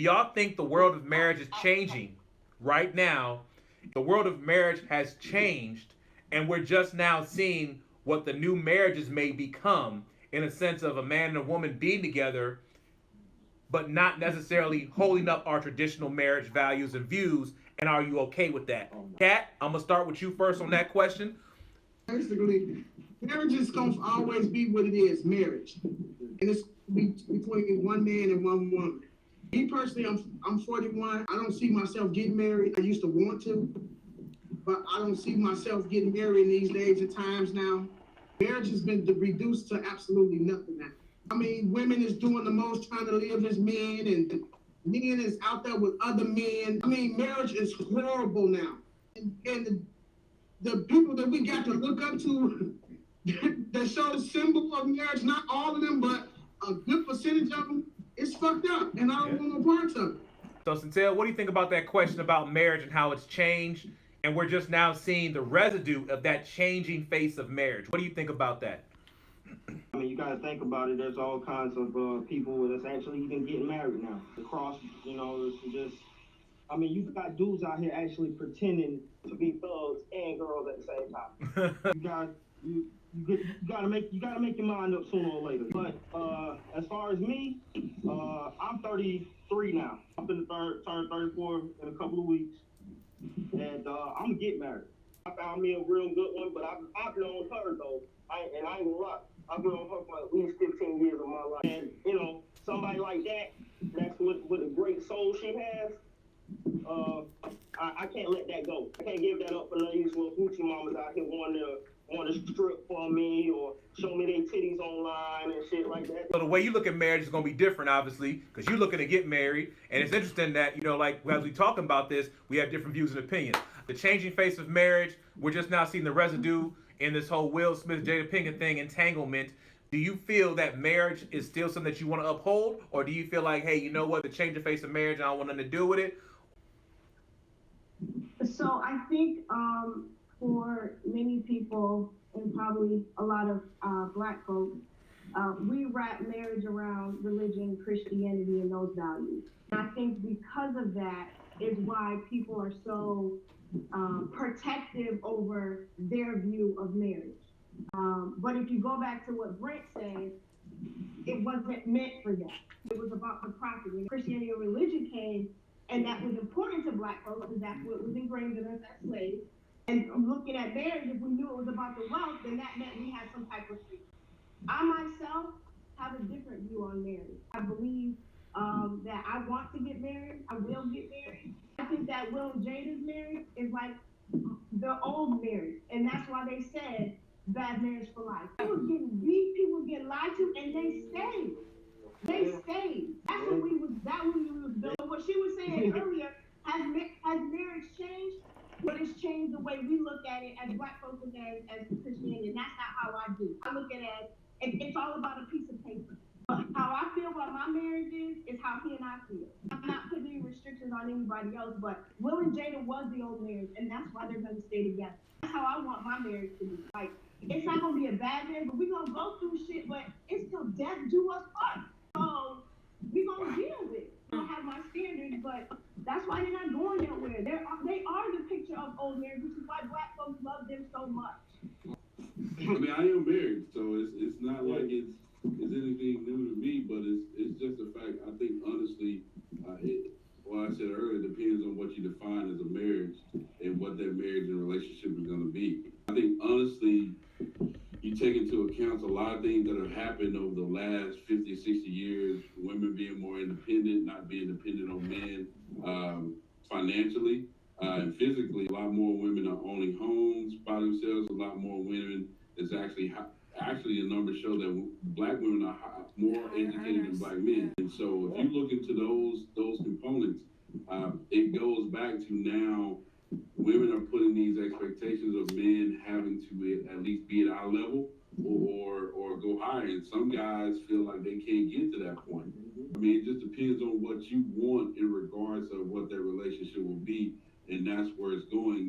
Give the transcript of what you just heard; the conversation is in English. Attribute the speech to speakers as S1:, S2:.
S1: y'all think the world of marriage is changing right now? The world of marriage has changed, and we're just now seeing what the new marriages may become in a sense of a man and a woman being together, but not necessarily holding up our traditional marriage values and views. And are you okay with that? Kat, I'm gonna start with you first on that question.
S2: Basically, marriage is gonna always be what it is, marriage, and it's between one man and one woman. Me personally, I'm 41. I don't see myself getting married. I used to want to, but I don't see myself getting married in these days and times now. Marriage has been reduced to absolutely nothing now. I mean, women is doing the most trying to live as men, and men is out there with other men. I mean, marriage is horrible now, and the people that we got to look up to that show the symbol of marriage, not all of them, but a good percentage of them, it's fucked up, and I don't want no parts of it.
S1: So, Centel, what do you think about that question about marriage and how it's changed? And we're just now seeing the residue of that changing face of marriage. What do you think about that?
S3: I mean, you gotta think about it. There's all kinds of people that's actually even getting married now. Across, it's just. I mean, you've got dudes out here actually pretending to be thugs and girls at the same time. You gotta make your mind up sooner or later. But as far as me, I'm 33 now. I'm gonna turn 34 in a couple of weeks, and I'm gonna get married. I found me a real good one, but I've been on her though. I ain't gonna lie. I've been on her for at least 15 years of my life. And somebody like that's with a great soul she has. I can't let that go. I can't give that up for none of these little hoochie mamas out here wanting to strip for me or show me their titties online and shit like that.
S1: So the way you look at marriage is going to be different, obviously, because you're looking to get married, and it's interesting that like as we talking about this, we have different views and opinions. The changing face of marriage, we're just now seeing the residue in this whole Will Smith, Jada Pinkett thing, entanglement. Do you feel that marriage is still something that you want to uphold, or do you feel like, hey, you know what, the changing face of marriage, I don't want nothing to do with it?
S4: So I think for many people and probably a lot of Black folks, we wrap marriage around religion, Christianity, and those values. And I think because of that is why people are so protective over their view of marriage. But if you go back to what Brent said, it wasn't meant for that. It was about the property. Christianity or religion came, and that was important to Black folks because that's what was ingrained in us as slaves. And looking at marriage, if we knew it was about the wealth, then that meant we had some type of freedom. I myself have a different view on marriage. I believe that I want to get married. I will get married. I think that Will and Jada's marriage is like the old marriage, and that's why they said bad marriage for life. People getting beat, people get lied to, and they stayed. They stayed. That's what we was. That when we was building. What she was saying earlier, has marriage changed? But it's changed the way we look at it as Black folks and as Christianity, and that's not how I do. I look at it as it's all about a piece of paper. But how I feel about my marriage is how he and I feel. I'm not putting any restrictions on anybody else, but Will and Jada was the old marriage, and that's why they're gonna stay together. That's how I want my marriage to be. Like, it's not gonna be a bad marriage, but we're gonna go through shit, but it's till death do us part. So we're gonna deal with it. I don't have my standards, but that's why they're not going nowhere. They are the picture of old marriage, which is why Black folks love them so much.
S5: I mean, I am married, so it's not like it's anything new to me, but it's just a fact. I think honestly, I said earlier, it depends on what you define as a marriage and what that marriage and relationship is going to be. I think honestly, you take into account a lot of things that have happened over the last 50, 60 years, women being more independent, not being dependent on men financially and physically. A lot more women are owning homes by themselves. A lot more women is actually the numbers show that Black women are more educated than Black men. And so if you look into those components, it goes back to now women are putting these expectations of men having to at least be at our level or go higher. And some guys feel like they can't get to that point. I mean, it just depends on what you want in regards of what that relationship will be, and that's where it's going.